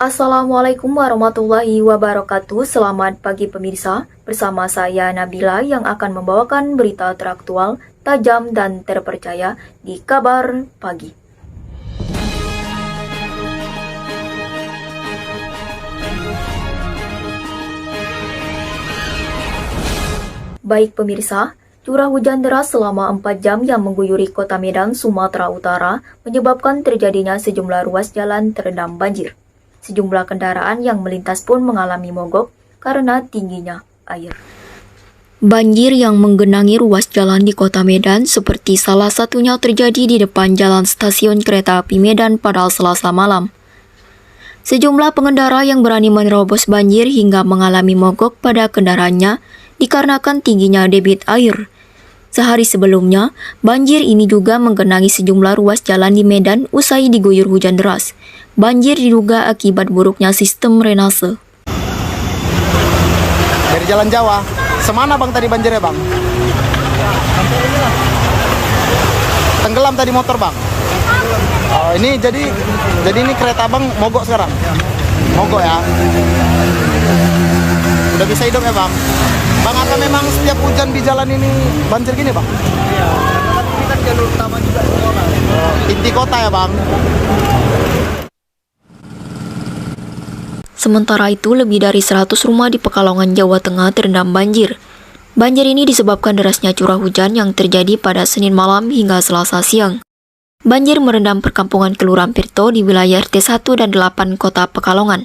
Assalamualaikum warahmatullahi wabarakatuh. Selamat pagi pemirsa. Bersama saya Nabila yang akan membawakan berita teraktual, tajam dan terpercaya di Kabar Pagi. Baik pemirsa, curah hujan deras selama 4 jam yang mengguyuri kota Medan, Sumatera Utara menyebabkan terjadinya sejumlah ruas jalan terendam banjir. Sejumlah kendaraan yang melintas pun mengalami mogok karena tingginya air. Banjir yang menggenangi ruas jalan di kota Medan seperti salah satunya terjadi di depan jalan stasiun kereta api Medan pada Selasa malam. Sejumlah pengendara yang berani menerobos banjir hingga mengalami mogok pada kendaraannya dikarenakan tingginya debit air. Sehari sebelumnya, banjir ini juga menggenangi sejumlah ruas jalan di Medan usai diguyur hujan deras. Banjir diduga akibat buruknya sistem renase. Dari Jalan Jawa, semana bang tadi banjirnya bang? Tenggelam tadi motor bang? Oh ini jadi ini kereta bang mogok sekarang? Mogok ya? Udah bisa hidup ya bang? Bang, apa memang setiap hujan di jalan ini banjir gini bang? Iya, karena ini kan jalur utama juga semua. Inti kota ya bang? Sementara itu, lebih dari 100 rumah di Pekalongan, Jawa Tengah terendam banjir. Banjir ini disebabkan derasnya curah hujan yang terjadi pada Senin malam hingga Selasa siang. Banjir merendam perkampungan Kelurahan Pirto di wilayah RT 1 dan 8 Kota Pekalongan.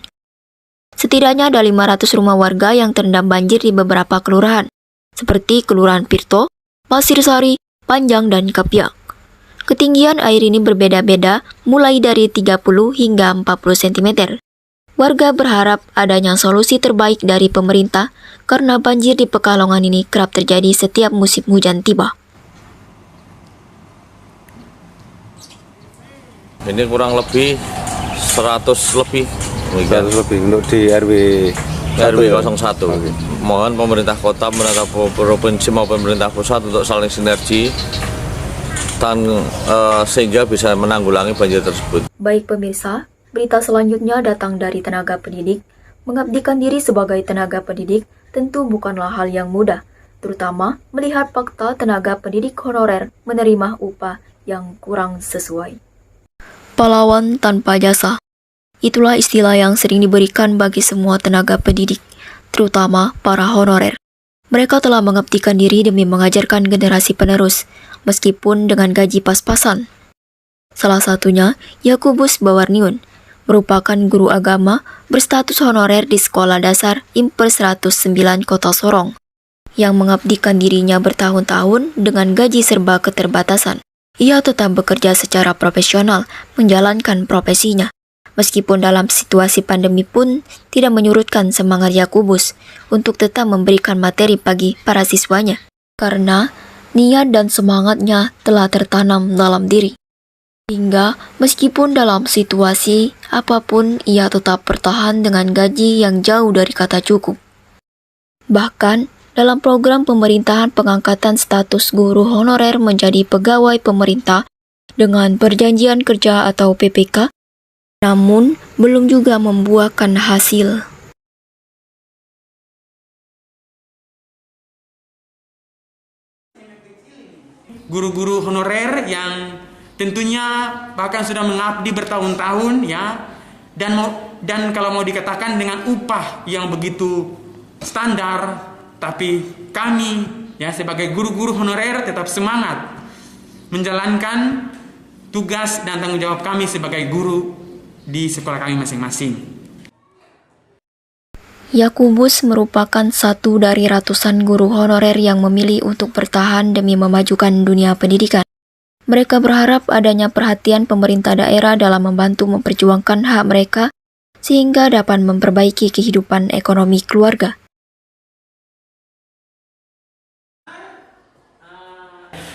Setidaknya ada 500 rumah warga yang terendam banjir di beberapa kelurahan, seperti Kelurahan Pirto, Pasir Sari, Panjang, dan Kapiak. Ketinggian air ini berbeda-beda, mulai dari 30 hingga 40 cm. Warga berharap adanya solusi terbaik dari pemerintah karena banjir di Pekalongan ini kerap terjadi setiap musim hujan tiba. Ini kurang lebih 100 lebih. 100 lebih untuk di RW 01. Okay. Mohon pemerintah kota, pemerintah provinsi maupun pemerintah pusat untuk saling sinergi dan sehingga bisa menanggulangi banjir tersebut. Baik pemirsa, berita selanjutnya datang dari tenaga pendidik. Mengabdikan diri sebagai tenaga pendidik tentu bukanlah hal yang mudah, terutama melihat fakta tenaga pendidik honorer menerima upah yang kurang sesuai. Pahlawan tanpa jasa. Itulah istilah yang sering diberikan bagi semua tenaga pendidik, terutama para honorer. Mereka telah mengabdikan diri demi mengajarkan generasi penerus, meskipun dengan gaji pas-pasan. Salah satunya, Yakubus Bawarniun, merupakan guru agama berstatus honorer di Sekolah Dasar Imper 109 Kota Sorong, yang mengabdikan dirinya bertahun-tahun dengan gaji serba keterbatasan. Ia tetap bekerja secara profesional, menjalankan profesinya. Meskipun dalam situasi pandemi pun tidak menyurutkan semangat Yakubus untuk tetap memberikan materi bagi para siswanya, karena niat dan semangatnya telah tertanam dalam diri. Hingga meskipun dalam situasi apapun ia tetap bertahan dengan gaji yang jauh dari kata cukup. Bahkan dalam program pemerintahan pengangkatan status guru honorer menjadi pegawai pemerintah dengan perjanjian kerja atau PPK, namun belum juga membuahkan hasil. Guru-guru honorer yang tentunya bahkan sudah mengabdi bertahun-tahun ya, dan kalau mau dikatakan dengan upah yang begitu standar, tapi kami ya sebagai guru-guru honorer tetap semangat menjalankan tugas dan tanggung jawab kami sebagai guru di sekolah kami masing-masing. Yakubus merupakan satu dari ratusan guru honorer yang memilih untuk bertahan demi memajukan dunia pendidikan. Mereka berharap adanya perhatian pemerintah daerah dalam membantu memperjuangkan hak mereka sehingga dapat memperbaiki kehidupan ekonomi keluarga.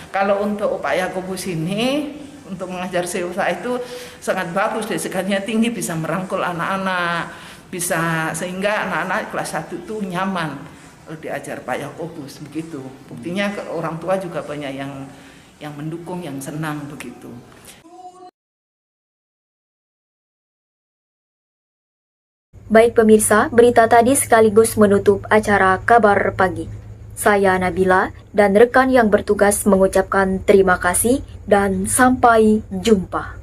Kalau untuk upaya Yakubus ini untuk mengajar siswa itu sangat bagus, desanya tinggi, bisa merangkul anak-anak, bisa sehingga anak-anak kelas 1 itu nyaman diajar Pak Yakubus begitu. Buktinya orang tua juga banyak yang mendukung, yang senang begitu. Baik pemirsa, berita tadi sekaligus menutup acara Kabar Pagi. Saya Nabila dan rekan yang bertugas mengucapkan terima kasih dan sampai jumpa.